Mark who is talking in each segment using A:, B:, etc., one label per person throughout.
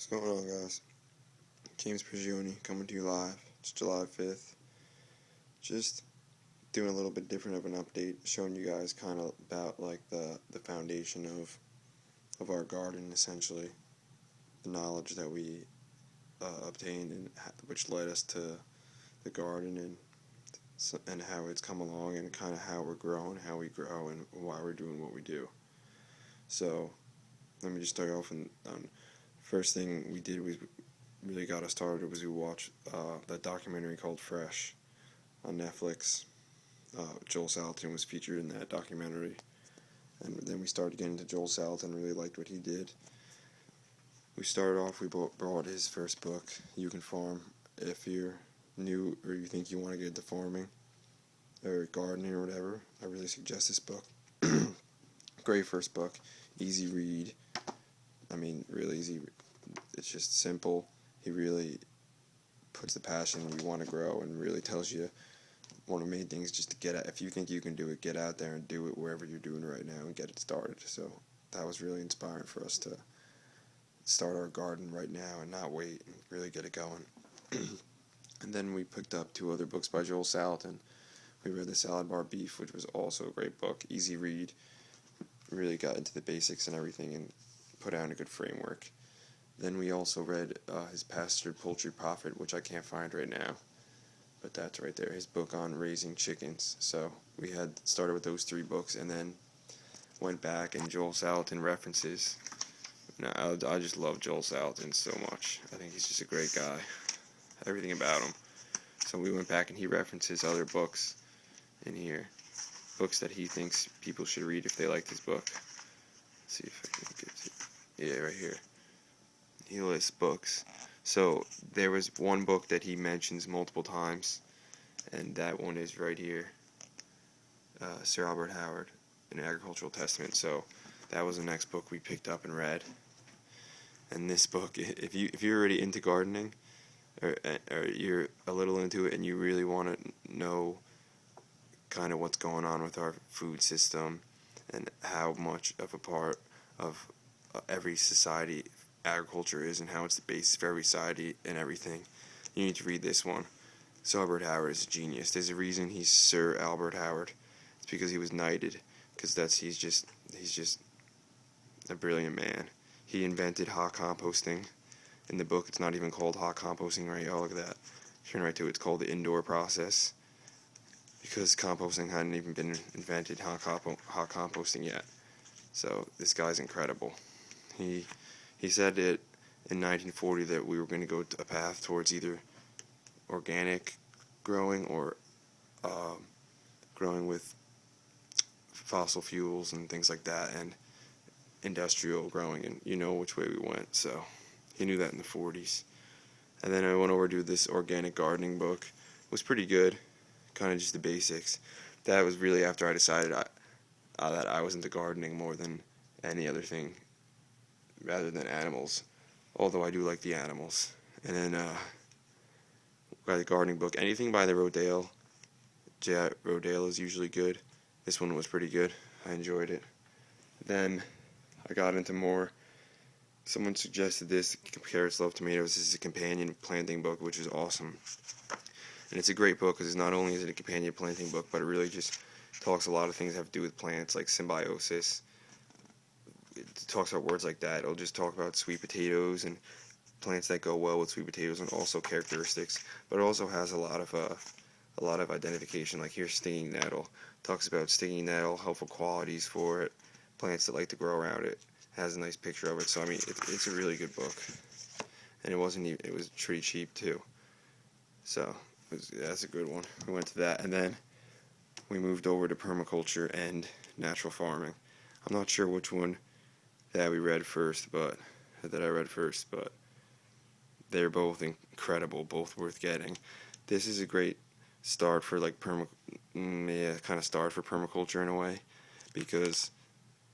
A: What's going on, guys? James Prigioni coming to you live. It's July 5th. Just doing a little bit different of an update, showing you guys kind of about like the foundation of our garden, essentially. The knowledge that we obtained and which led us to the garden and how it's come along and kind of how we're growing, how we grow, and why we're doing what we do. So, let me just start off on first thing we did was really got us started was we watched that documentary called Fresh on Netflix. Joel Salatin was featured in that documentary, and then we started getting into Joel Salatin. Really liked what he did. We started off. We bought his first book, You Can Farm. If you're new or you think you want to get into farming or gardening or whatever, I really suggest this book. Great first book, easy read. I mean, really easy. It's just simple. He really puts the passion you want to grow and really tells you one of the main things just to get at. If you think you can do it, get out there and do it wherever you're doing right now and get it started. So that was really inspiring for us to start our garden right now and not wait and really get it going. And then we picked up 2 other books by Joel Salatin. We read The Salad Bar Beef, which was also a great book, easy read. Really got into the basics and everything and put out a good framework. Then we also read his Pastured Poultry Profit, which I can't find right now, but that's right there, his book on raising chickens. So we had started with those 3 books and then went back, and Joel Salatin references. Now, I just love Joel Salatin so much. I think he's just a great guy, everything about him. So we went back and he references other books in here, books that he thinks people should read if they like this book. Let's see if I can get to, yeah, right here. He lists books. So there was one book that he mentions multiple times, and that one is right here, Sir Albert Howard, An Agricultural Testament. So that was the next book we picked up and read. And this book, if you're already into gardening, or you're a little into it and you really want to know kind of what's going on with our food system and how much of a part of every society agriculture is and how it's the basis of every society and everything, you need to read this one. So Albert Howard is a genius. There's a reason he's Sir Albert Howard. It's because he was knighted, because he's just a brilliant man. He invented hot composting. In the book, it's not even called hot composting, right? Oh, look at that. Turn right to it. It's called the indoor process, because composting hadn't even been invented, hot composting yet. So this guy's incredible. He said it in 1940 that we were going to go a path towards either organic growing or growing with fossil fuels and things like that, and industrial growing, and you know which way we went. So he knew that in the 40s. And then I went over to this organic gardening book. It was pretty good, kind of just the basics. That was really after I decided that I was into gardening more than any other thing, rather than animals, although I do like the animals. And then by the gardening book, anything by the Rodale. Rodale is usually good. This one was pretty good. I enjoyed it. Then I got into more. Someone suggested this, Carrots Love Tomatoes. This is a companion planting book, which is awesome. And it's a great book because not only is it a companion planting book, but it really just talks a lot of things that have to do with plants, like symbiosis. It talks about words like that. It'll just talk about sweet potatoes and plants that go well with sweet potatoes, and also characteristics. But it also has a lot of identification. Like here's stinging nettle. Talks about stinging nettle, helpful qualities for it, plants that like to grow around it. Has a nice picture of it. So I mean, it's a really good book, and it was pretty cheap too. So that's a good one. We went to that, and then we moved over to permaculture and natural farming. I'm not sure which one that I read first, but they're both incredible, both worth getting. This is a great start for like start for permaculture in a way, because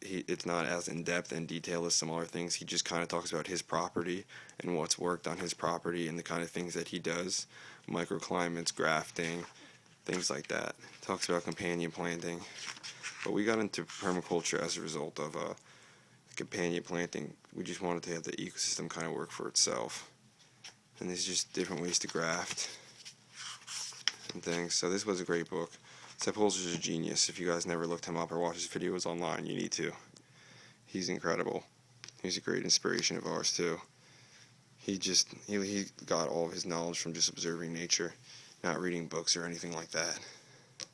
A: it's not as in depth and detailed as some other things. He just kind of talks about his property and what's worked on his property and the kind of things that he does, microclimates, grafting, things like that. Talks about companion planting. But we got into permaculture as a result of companion planting we just wanted to have the ecosystem kind of work for itself. And there's just different ways to graft and things. So this was a great book. Sepp Holzer's a genius. If you guys never looked him up or watched his videos online, you need to. He's incredible. He's a great inspiration of ours too. He got all of his knowledge from just observing nature, not reading books or anything like that.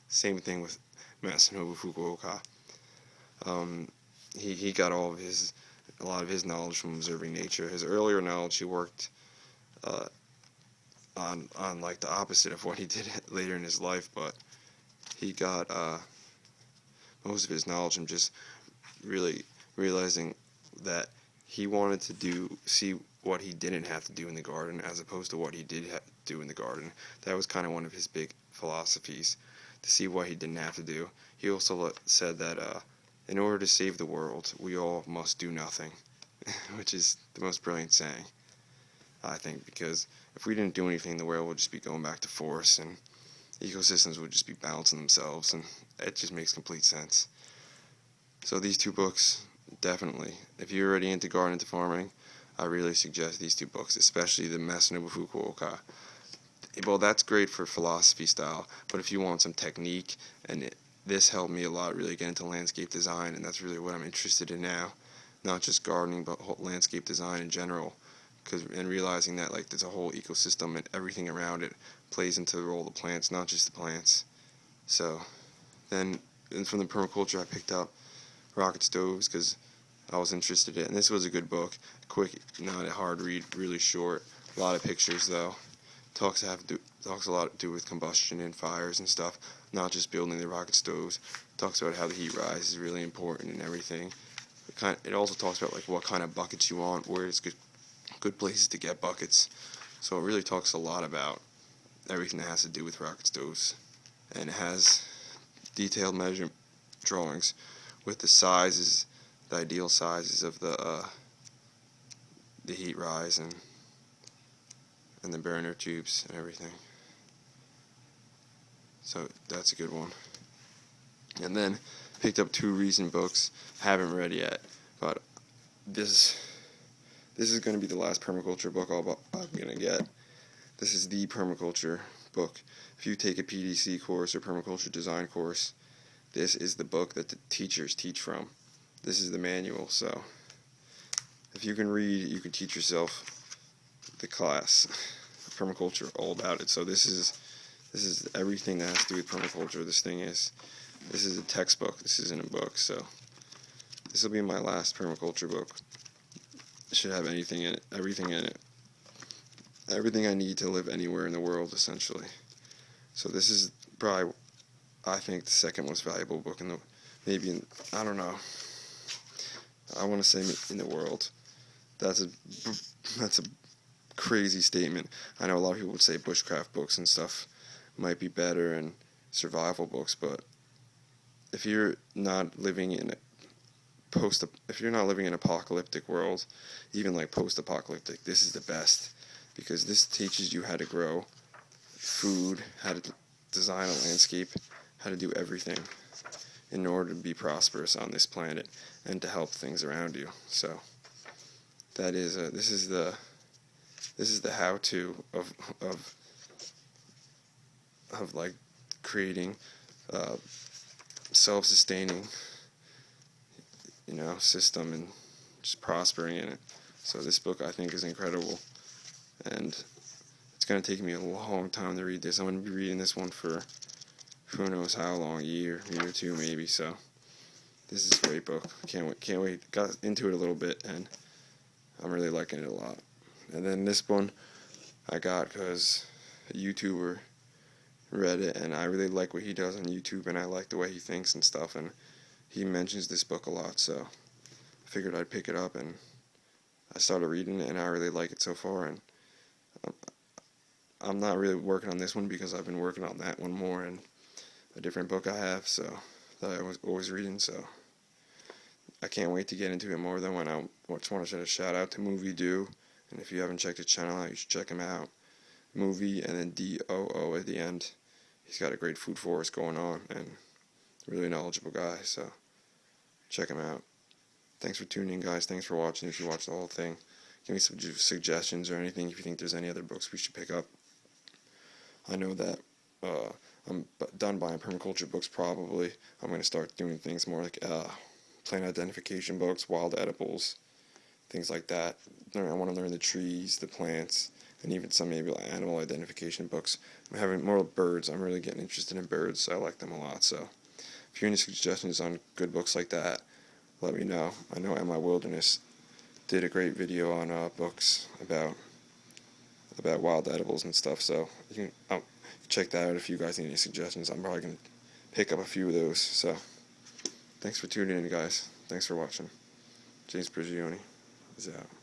A: Same thing with Masanobu Fukuoka. He got a lot of his knowledge from observing nature. His earlier knowledge, he worked on like the opposite of what he did later in his life, but he got most of his knowledge from just really realizing that he wanted to see what he didn't have to do in the garden as opposed to what he did do in the garden. That was kind of one of his big philosophies, to see what he didn't have to do. He also said that in order to save the world, we all must do nothing, which is the most brilliant saying, I think, because if we didn't do anything, the world would just be going back to force, and ecosystems would just be balancing themselves, and it just makes complete sense. So these two books, definitely, if you're already into gardening, into farming, I really suggest these two books, especially the Masanobu Fukuoka. Well, that's great for philosophy style, but if you want some technique, and this helped me a lot really get into landscape design, and that's really what I'm interested in now, not just gardening, but landscape design in general, and realizing that like there's a whole ecosystem and everything around it plays into the role of the plants, not just the plants. So then, and from the permaculture, I picked up Rocket Stoves because I was interested in it, and this was a good book, quick, not a hard read, really short, a lot of pictures though. Talks a lot to do with combustion and fires and stuff, not just building the rocket stoves. Talks about how the heat rise is really important and everything. It also talks about like what kind of buckets you want, where it's good places to get buckets. So it really talks a lot about everything that has to do with rocket stoves, and it has detailed measure drawings with the sizes, the ideal sizes of the heat rise and the burner tubes and everything. So that's a good one. And then picked up two recent books. Haven't read yet, but this is going to be the last permaculture book I'm going to get. This is the Permaculture Book. If you take a PDC course or permaculture design course, this is the book that the teachers teach from. This is the manual, so if you can read, you can teach yourself the class, permaculture, all about it. So this is everything that has to do with permaculture. This is a textbook. This isn't a book, so this will be my last permaculture book. It should have everything in it. Everything I need to live anywhere in the world, essentially. So this is probably, I think, the second most valuable book I don't know. I want to say in the world. That's a crazy statement. I know a lot of people would say bushcraft books and stuff might be better and survival books, but if you're not living in an apocalyptic world, even like post-apocalyptic, this is the best, because this teaches you how to grow food, how to design a landscape, how to do everything in order to be prosperous on this planet and to help things around you. So that is this is the how-to of like creating self-sustaining system and just prospering in it. So this book, I think, is incredible, and it's going to take me a long time to read this. I'm going to be reading this one for who knows how long, a year or two maybe. So this is a great book. Can't wait. Got into it a little bit, and I'm really liking it a lot. And then this one I got because a YouTuber read it, and I really like what he does on YouTube, and I like the way he thinks and stuff, and he mentions this book a lot, so I figured I'd pick it up, and I started reading it, and I really like it so far, and I'm not really working on this one because I've been working on that one more in a different book I have, so that I was always reading, so I can't wait to get into it more. Than when I just want to send a shout out to Moviedoo, and if you haven't checked his channel out, you should check him out. Movie and then DOO at the end. He's got a great food forest going on, and really knowledgeable guy, so check him out. Thanks for tuning in, guys. Thanks for watching. If you watched the whole thing, give me some suggestions or anything if you think there's any other books we should pick up. I know that I'm done buying permaculture books probably. I'm going to start doing things more like plant identification books, wild edibles, things like that. I want to learn the trees, the plants, and even some maybe like animal identification books. I'm having more birds. I'm really getting interested in birds, so I like them a lot. So if you have any suggestions on good books like that, let me know. I know MiWilderness did a great video on books about wild edibles and stuff, so you can check that out if you guys need any suggestions. I'm probably going to pick up a few of those. So thanks for tuning in, guys. Thanks for watching. James Prigioni is out.